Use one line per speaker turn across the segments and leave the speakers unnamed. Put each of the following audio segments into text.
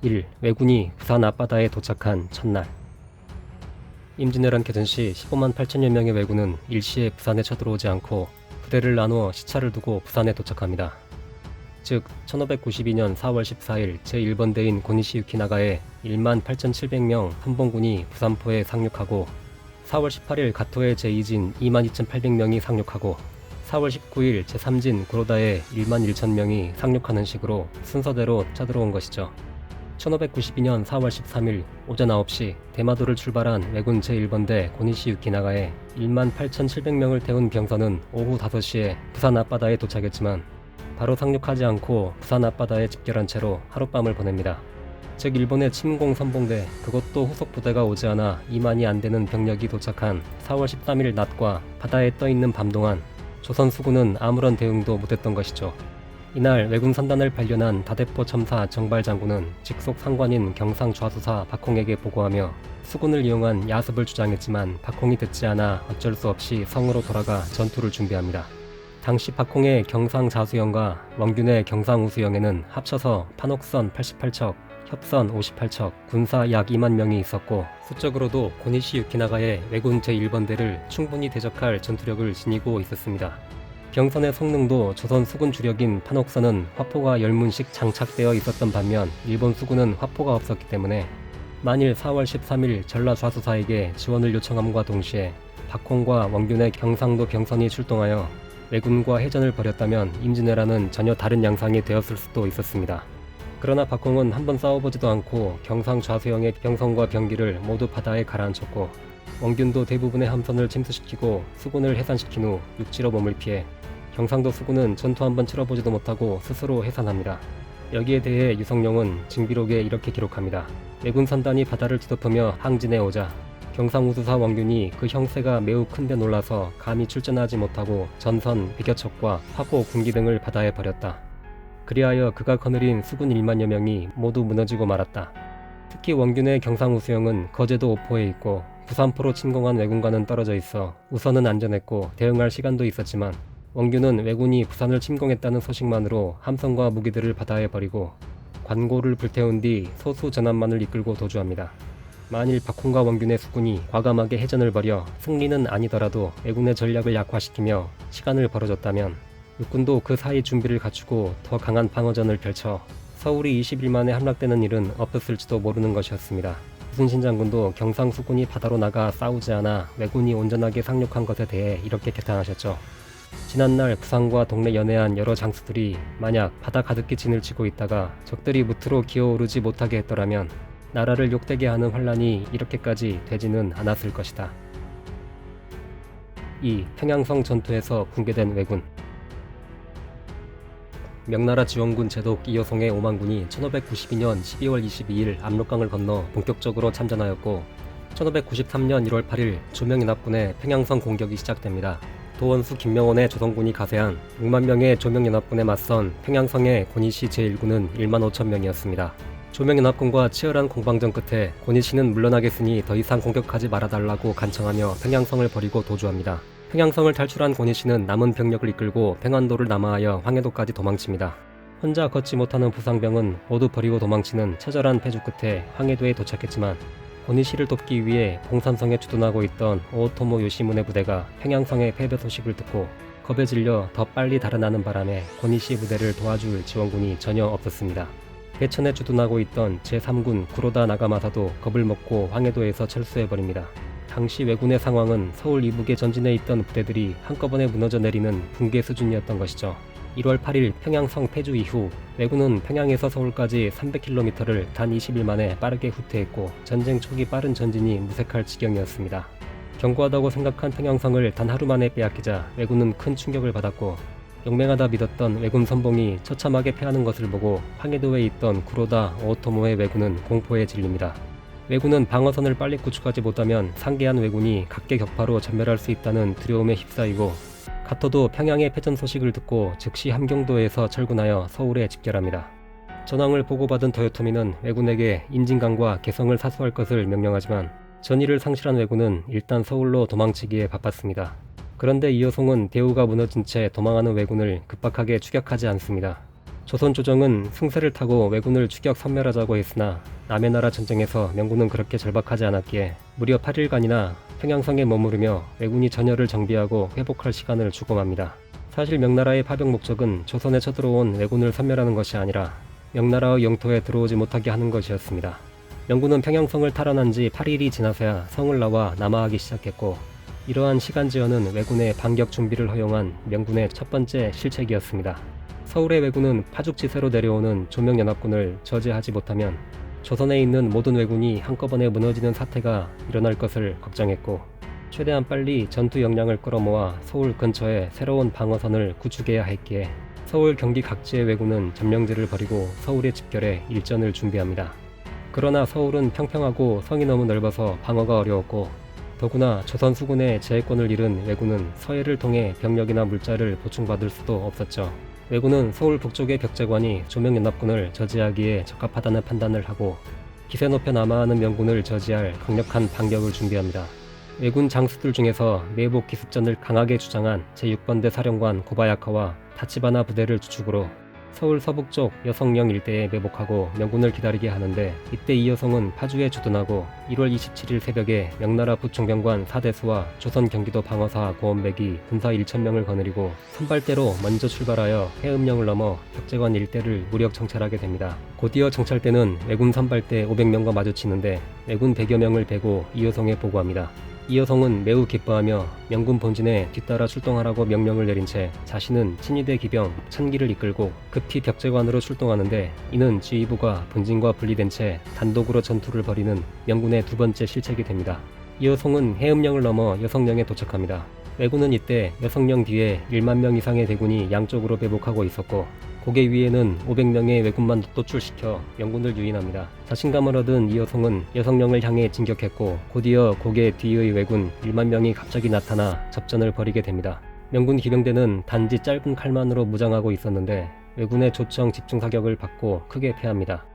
1. 왜군이 부산 앞바다에 도착한 첫날. 임진왜란 개전시 15만 8천여 명의 왜군은 일시에 부산에 쳐들어오지 않고 부대를 나누어 시차를 두고 부산에 도착합니다. 즉 1592년 4월 14일 제1번대인 고니시 유키나가에 1만 8,700명 선봉군이 부산포에 상륙하고 4월 18일 가토에 제2진 2만 2,800명이 상륙하고 4월 19일 제3진 구로다에 1만 1,000명이 상륙하는 식으로 순서대로 쳐들어온 것이죠. 1592년 4월 13일 오전 9시 대마도를 출발한 왜군 제1번대 고니시 유키나가에 1만 8,700명을 태운 병선은 오후 5시에 부산 앞바다에 도착했지만 바로 상륙하지 않고 부산 앞바다에 집결한 채로 하룻밤을 보냅니다. 즉 일본의 침공 선봉대 그것도 후속 부대가 오지 않아 2만이 안되는 병력이 도착한 4월 13일 낮과 바다에 떠있는 밤 동안 조선 수군은 아무런 대응도 못했던 것이죠. 이날 왜군 선단을 발견한 다대포 첨사 정발 장군은 직속 상관인 경상 좌수사 박홍에게 보고하며 수군을 이용한 야습을 주장했지만 박홍이 듣지 않아 어쩔 수 없이 성으로 돌아가 전투를 준비합니다. 당시 박홍의 경상 자수영과 원균의 경상 우수영에는 합쳐서 판옥선 88척, 협선 58척, 군사 약 2만 명이 있었고 수적으로도 고니시 유키나가의 왜군 제1번대를 충분히 대적할 전투력을 지니고 있었습니다. 병선의 성능도 조선 수군 주력인 판옥선은 화포가 10문씩 장착되어 있었던 반면 일본 수군은 화포가 없었기 때문에 만일 4월 13일 전라좌수사에게 지원을 요청함과 동시에 박홍과 원균의 경상도 병선이 출동하여 왜군과 해전을 벌였다면 임진왜란은 전혀 다른 양상이 되었을 수도 있었습니다. 그러나 박홍은 한번 싸워보지도 않고 경상 좌수영의 병선과 병기를 모두 바다에 가라앉혔고 원균도 대부분의 함선을 침수시키고 수군을 해산시킨 후 육지로 몸을 피해 경상도 수군은 전투 한번 치러보지도 못하고 스스로 해산합니다. 여기에 대해 유성룡은 징비록에 이렇게 기록합니다. 왜군 선단이 바다를 뒤덮으며 항진해 오자 경상우수사 원균이 그 형세가 매우 큰데 놀라서 감히 출전하지 못하고 전선, 비교척과 화포, 군기 등을 바다에 버렸다. 그리하여 그가 거느린 수군 1만여 명이 모두 무너지고 말았다. 특히 원균의 경상우수영은 거제도 오포에 있고 부산포로 침공한 왜군과는 떨어져 있어 우선은 안전했고 대응할 시간도 있었지만 원균은 왜군이 부산을 침공했다는 소식만으로 함선과 무기들을 바다에 버리고 관고를 불태운 뒤 소수 전함만을 이끌고 도주합니다. 만일 박홍과 원균의 수군이 과감하게 해전을 벌여 승리는 아니더라도 왜군의 전략을 약화시키며 시간을 벌어줬다면 육군도 그 사이 준비를 갖추고 더 강한 방어전을 펼쳐 서울이 20일 만에 함락되는 일은 없었을지도 모르는 것이었습니다. 이순신 장군도 경상 수군이 바다로 나가 싸우지 않아 왜군이 온전하게 상륙한 것에 대해 이렇게 개탄하셨죠. 지난날 부산과 동래 연해안 여러 장수들이 만약 바다 가득히 진을 치고 있다가 적들이 무트로 기어오르지 못하게 했더라면 나라를 욕되게 하는 환란이 이렇게까지 되지는 않았을 것이다. 2. 평양성 전투에서 붕괴된 왜군. 명나라 지원군 제독 이여송의 5만군이 1592년 12월 22일 압록강을 건너 본격적으로 참전하였고 1593년 1월 8일 조명연합군의 평양성 공격이 시작됩니다. 도원수 김명원의 조선군이 가세한 6만 명의 조명연합군에 맞선 평양성의 고니시 제1군은 1만 5천 명이었습니다. 조명연합군과 치열한 공방전 끝에 고니시는 물러나겠으니 더 이상 공격하지 말아달라고 간청하며 평양성을 버리고 도주합니다. 평양성을 탈출한 고니시는 남은 병력을 이끌고 평안도를 남하하여 황해도까지 도망칩니다. 혼자 걷지 못하는 부상병은 모두 버리고 도망치는 처절한 패주 끝에 황해도에 도착했지만 고니시를 돕기 위해 봉산성에 주둔하고 있던 오토모 요시문의 부대가 평양성의 패배 소식을 듣고 겁에 질려 더 빨리 달아나는 바람에 고니시 부대를 도와줄 지원군이 전혀 없었습니다. 대천에 주둔하고 있던 제3군 구로다 나가마사도 겁을 먹고 황해도에서 철수해버립니다. 당시 왜군의 상황은 서울 이북에 전진해 있던 부대들이 한꺼번에 무너져 내리는 붕괴 수준이었던 것이죠. 1월 8일 평양성 패주 이후 왜군은 평양에서 서울까지 300km를 단 20일 만에 빠르게 후퇴했고 전쟁 초기 빠른 전진이 무색할 지경이었습니다. 견고하다고 생각한 평양성을 단 하루 만에 빼앗기자 왜군은 큰 충격을 받았고 용맹하다 믿었던 왜군 선봉이 처참하게 패하는 것을 보고 황해도에 있던 구로다 오토모의 왜군은 공포에 질립니다. 왜군은 방어선을 빨리 구축하지 못하면 상계한 왜군이 각계격파로 전멸할 수 있다는 두려움에 휩싸이고 가토도 평양의 패전 소식을 듣고 즉시 함경도에서 철군하여 서울에 집결합니다. 전황을 보고받은 도요토미는 왜군에게 임진강과 개성을 사수할 것을 명령하지만 전의를 상실한 왜군은 일단 서울로 도망치기에 바빴습니다. 그런데 이여송은 대우가 무너진 채 도망하는 왜군을 급박하게 추격하지 않습니다. 조선 조정은 승세를 타고 왜군을 추격 섬멸하자고 했으나 남의 나라 전쟁에서 명군은 그렇게 절박하지 않았기에 무려 8일간이나 평양성에 머무르며 왜군이 전열을 정비하고 회복할 시간을 주고 맙니다. 사실 명나라의 파병 목적은 조선에 쳐들어온 왜군을 섬멸하는 것이 아니라 명나라의 영토에 들어오지 못하게 하는 것이었습니다. 명군은 평양성을 탈환한 지 8일이 지나서야 성을 나와 남하하기 시작했고, 이러한 시간 지연은 왜군의 반격 준비를 허용한 명군의 첫 번째 실책이었습니다. 서울의 왜군은 파죽지세로 내려오는 조명연합군을 저지하지 못하면 조선에 있는 모든 왜군이 한꺼번에 무너지는 사태가 일어날 것을 걱정했고, 최대한 빨리 전투 역량을 끌어모아 서울 근처에 새로운 방어선을 구축해야 했기에 서울 경기 각지의 왜군은 점령지를 버리고 서울에 집결해 일전을 준비합니다. 그러나 서울은 평평하고 성이 너무 넓어서 방어가 어려웠고, 더구나 조선 수군의 제해권을 잃은 왜군은 서해를 통해 병력이나 물자를 보충받을 수도 없었죠. 왜군은 서울 북쪽의 벽제관이 조명연합군을 저지하기에 적합하다는 판단을 하고 기세 높여 남하하는 명군을 저지할 강력한 반격을 준비합니다. 왜군 장수들 중에서 매복 기습전을 강하게 주장한 제6번대 사령관 고바야카와 타치바나 부대를 주축으로 서울 서북쪽 여성령 일대에 매복하고 명군을 기다리게 하는데, 이때 이 여성은 파주에 주둔하고 1월 27일 새벽에 명나라 부총병관 사대수와 조선 경기도 방어사 고원백이 군사 1,000명을 거느리고 선발대로 먼저 출발하여 해음령을 넘어 벽제관 일대를 무력 정찰하게 됩니다. 곧이어 정찰대는 왜군 선발대 500명과 마주치는데 왜군 100여 명을 베고 이 여성에 보고합니다. 이 여성은 매우 기뻐하며 명군 본진에 뒤따라 출동하라고 명령을 내린 채 자신은 친위대 기병 1000기를 이끌고 급히 벽제관으로 출동하는데, 이는 지휘부가 본진과 분리된 채 단독으로 전투를 벌이는 명군의 두 번째 실책이 됩니다. 이 여성은 해음령을 넘어 여성령에 도착합니다. 왜군은 이때 여성령 뒤에 1만 명 이상의 대군이 양쪽으로 배복하고 있었고, 고개 위에는 500명의 왜군만 노출시켜 명군을 유인합니다. 자신감을 얻은 이 여성은 여성령을 향해 진격했고, 곧이어 고개 뒤의 왜군 1만 명이 갑자기 나타나 접전을 벌이게 됩니다. 명군 기병대는 단지 짧은 칼만으로 무장하고 있었는데 왜군의 조청 집중 사격을 받고 크게 패합니다.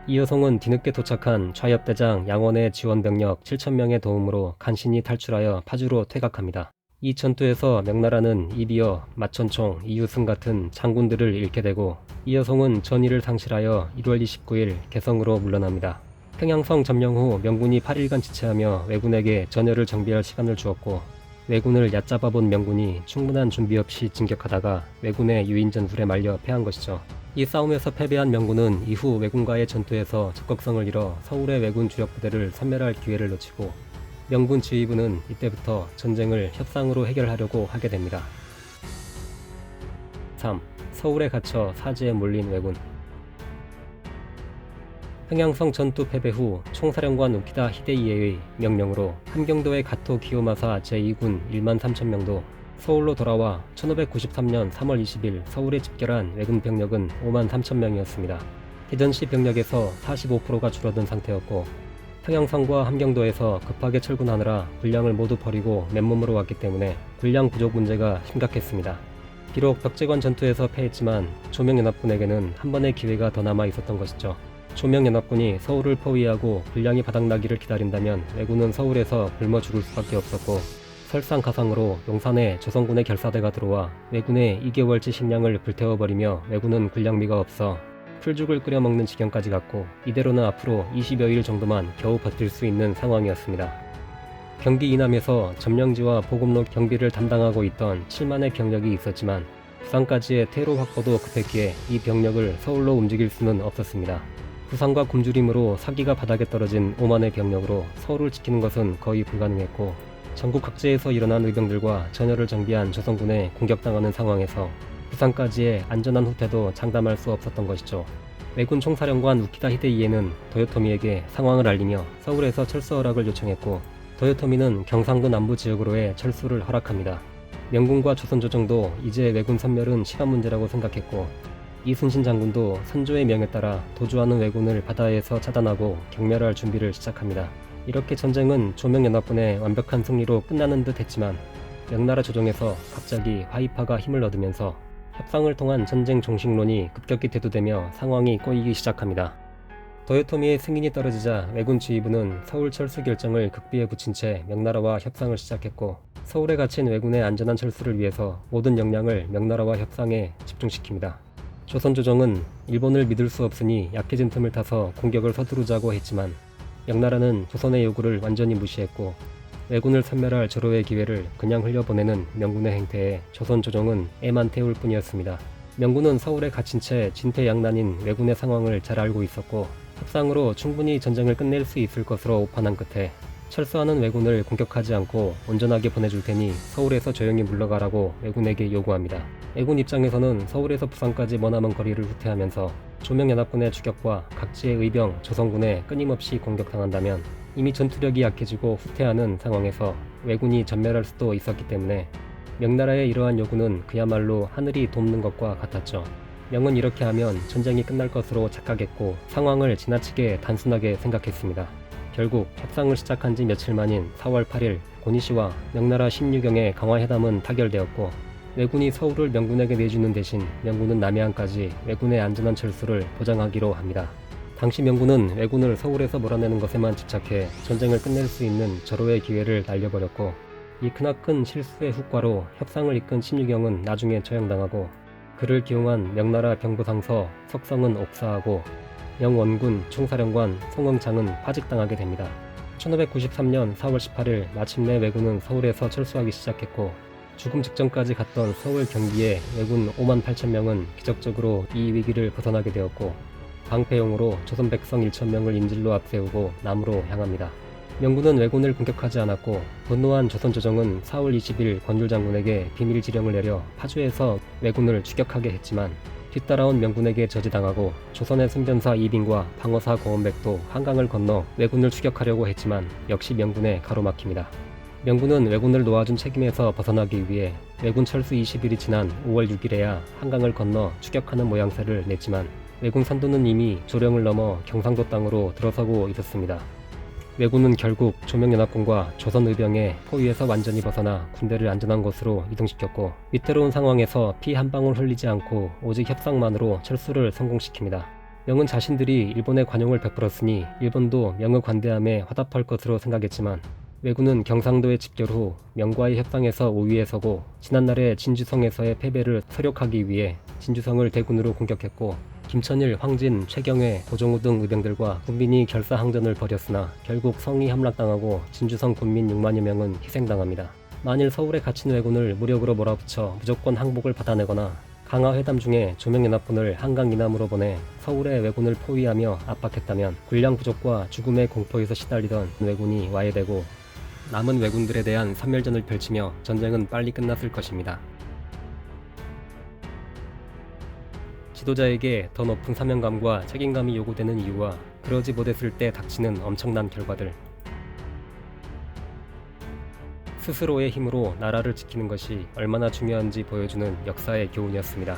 이 여성은 뒤늦게 도착한 좌협대장 양원의 지원병력 7,000명의 도움으로 간신히 탈출하여 파주로 퇴각합니다. 이 전투에서 명나라는 이비어, 마천총, 이유승 같은 장군들을 잃게 되고, 이 여성은 전의를 상실하여 1월 29일 개성으로 물러납니다. 평양성 점령 후 명군이 8일간 지체하며 왜군에게 전열을 정비할 시간을 주었고, 왜군을 얕잡아본 명군이 충분한 준비 없이 진격하다가 왜군의 유인 전술에 말려 패한 것이죠. 이 싸움에서 패배한 명군은 이후 왜군과의 전투에서 적극성을 잃어 서울의 왜군 주력 부대를 섬멸할 기회를 놓치고, 명군 지휘부는 이때부터 전쟁을 협상으로 해결하려고 하게 됩니다. 3. 서울에 갇혀 사지에 몰린 왜군. 평양성 전투 패배 후 총사령관 우키다 히데이에의 명령으로 함경도의 가토 기요마사 제2군 1만 3천명도 서울로 돌아와 1593년 3월 20일 서울에 집결한 왜군 병력은 5만 3천명이었습니다. 개전시 병력에서 45%가 줄어든 상태였고, 평양성과 함경도에서 급하게 철군하느라 군량을 모두 버리고 맨몸으로 왔기 때문에 군량 부족 문제가 심각했습니다. 비록 벽제관 전투에서 패했지만 조명연합군에게는 한 번의 기회가 더 남아 있었던 것이죠. 조명연합군이 서울을 포위하고 군량이 바닥나기를 기다린다면 왜군은 서울에서 굶어 죽을 수밖에 없었고, 설상가상으로 용산에 조선군의 결사대가 들어와 왜군의 2개월치 식량을 불태워버리며 왜군은 군량미가 없어 풀죽을 끓여 먹는 지경까지 갔고, 이대로는 앞으로 20여일 정도만 겨우 버틸 수 있는 상황이었습니다. 경기 이남에서 점령지와 보급로 경비를 담당하고 있던 7만의 병력이 있었지만 부산까지의 퇴로 확보도 급했기에 이 병력을 서울로 움직일 수는 없었습니다. 부산과 굶주림으로 사기가 바닥에 떨어진 5만의 병력으로 서울을 지키는 것은 거의 불가능했고, 전국 각지에서 일어난 의병들과 전열을 정비한 조선군에 공격당하는 상황에서 부산까지의 안전한 후퇴도 장담할 수 없었던 것이죠. 왜군 총사령관 우키다 히데이에는 도요토미에게 상황을 알리며 서울에서 철수 허락을 요청했고, 도요토미는 경상도 남부 지역으로의 철수를 허락합니다. 명군과 조선조정도 이제 왜군 섬멸은 시간 문제라고 생각했고, 이순신 장군도 선조의 명에 따라 도주하는 왜군을 바다에서 차단하고 경멸할 준비를 시작합니다. 이렇게 전쟁은 조명연합군의 완벽한 승리로 끝나는 듯 했지만 명나라 조정에서 갑자기 화이파가 힘을 얻으면서 협상을 통한 전쟁 종식론이 급격히 대두되며 상황이 꼬이기 시작합니다. 도요토미의 승인이 떨어지자 왜군 지휘부는 서울 철수 결정을 극비에 붙인 채 명나라와 협상을 시작했고, 서울에 갇힌 왜군의 안전한 철수를 위해서 모든 역량을 명나라와 협상에 집중시킵니다. 조선 조정은 일본을 믿을 수 없으니 약해진 틈을 타서 공격을 서두르자고 했지만 명나라는 조선의 요구를 완전히 무시했고 왜군을 섬멸할 절호의 기회를 그냥 흘려보내는 명군의 행태에 조선 조정은 애만 태울 뿐이었습니다. 명군은 서울에 갇힌 채 진퇴양난인 왜군의 상황을 잘 알고 있었고 협상으로 충분히 전쟁을 끝낼 수 있을 것으로 오판한 끝에 철수하는 왜군을 공격하지 않고 온전하게 보내줄 테니 서울에서 조용히 물러가라고 왜군에게 요구합니다. 왜군 입장에서는 서울에서 부산까지 머나먼 거리를 후퇴하면서 조명연합군의 추격과 각지의 의병, 조선군에 끊임없이 공격당한다면 이미 전투력이 약해지고 후퇴하는 상황에서 왜군이 전멸할 수도 있었기 때문에 명나라의 이러한 요구는 그야말로 하늘이 돕는 것과 같았죠. 명은 이렇게 하면 전쟁이 끝날 것으로 착각했고 상황을 지나치게 단순하게 생각했습니다. 결국 협상을 시작한 지 며칠 만인 4월 8일 고니시와 명나라 신유경의 강화회담은 타결되었고 왜군이 서울을 명군에게 내주는 대신 명군은 남해안까지 왜군의 안전한 철수를 보장하기로 합니다. 당시 명군은 왜군을 서울에서 몰아내는 것에만 집착해 전쟁을 끝낼 수 있는 절호의 기회를 날려버렸고 이 크나큰 실수의 후과로 협상을 이끈 신유경은 나중에 처형당하고 그를 기용한 명나라 병부상서 석성은 옥사하고 명원군 총사령관 송응창은 파직당하게 됩니다. 1593년 4월 18일 마침내 왜군은 서울에서 철수하기 시작했고 죽음 직전까지 갔던 서울 경기의 왜군 5만 8천 명은 기적적으로 이 위기를 벗어나게 되었고 방패용으로 조선 백성 1천 명을 인질로 앞세우고 남으로 향합니다. 명군은 왜군을 공격하지 않았고 분노한 조선 조정은 4월 20일 권율 장군에게 비밀 지령을 내려 파주에서 왜군을 추격하게 했지만 뒤따라온 명군에게 저지당하고 조선의 승전사 이빙과 방어사 고원백도 한강을 건너 왜군을 추격하려고 했지만 역시 명군에 가로막힙니다. 명군은 왜군을 놓아준 책임에서 벗어나기 위해 왜군 철수 20일이 지난 5월 6일에야 한강을 건너 추격하는 모양새를 냈지만 왜군 선두는 이미 조령을 넘어 경상도 땅으로 들어서고 있었습니다. 왜군은 결국 조명연합군과 조선의병의 포위에서 완전히 벗어나 군대를 안전한 곳으로 이동시켰고 위태로운 상황에서 피 한 방울 흘리지 않고 오직 협상만으로 철수를 성공시킵니다. 명은 자신들이 일본에 관용을 베풀었으니 일본도 명의 관대함에 화답할 것으로 생각했지만 왜군은 경상도의 집결 후 명과의 협상에서 우위에 서고 지난날의 진주성에서의 패배를 서력하기 위해 진주성을 대군으로 공격했고 김천일, 황진, 최경회, 고종우 등 의병들과 군민이 결사항전을 벌였으나 결국 성이 함락당하고 진주성 군민 6만여 명은 희생당합니다. 만일 서울에 갇힌 왜군을 무력으로 몰아붙여 무조건 항복을 받아내거나 강화회담 중에 조명연합군을 한강 이남으로 보내 서울의 왜군을 포위하며 압박했다면 군량 부족과 죽음의 공포에서 시달리던 왜군이 와해되고 남은 왜군들에 대한 섬멸전을 펼치며 전쟁은 빨리 끝났을 것입니다. 지도자에게 더 높은 사명감과 책임감이 요구되는 이유와 그러지 못했을 때 닥치는 엄청난 결과들. 스스로의 힘으로 나라를 지키는 것이 얼마나 중요한지 보여주는 역사의 교훈이었습니다.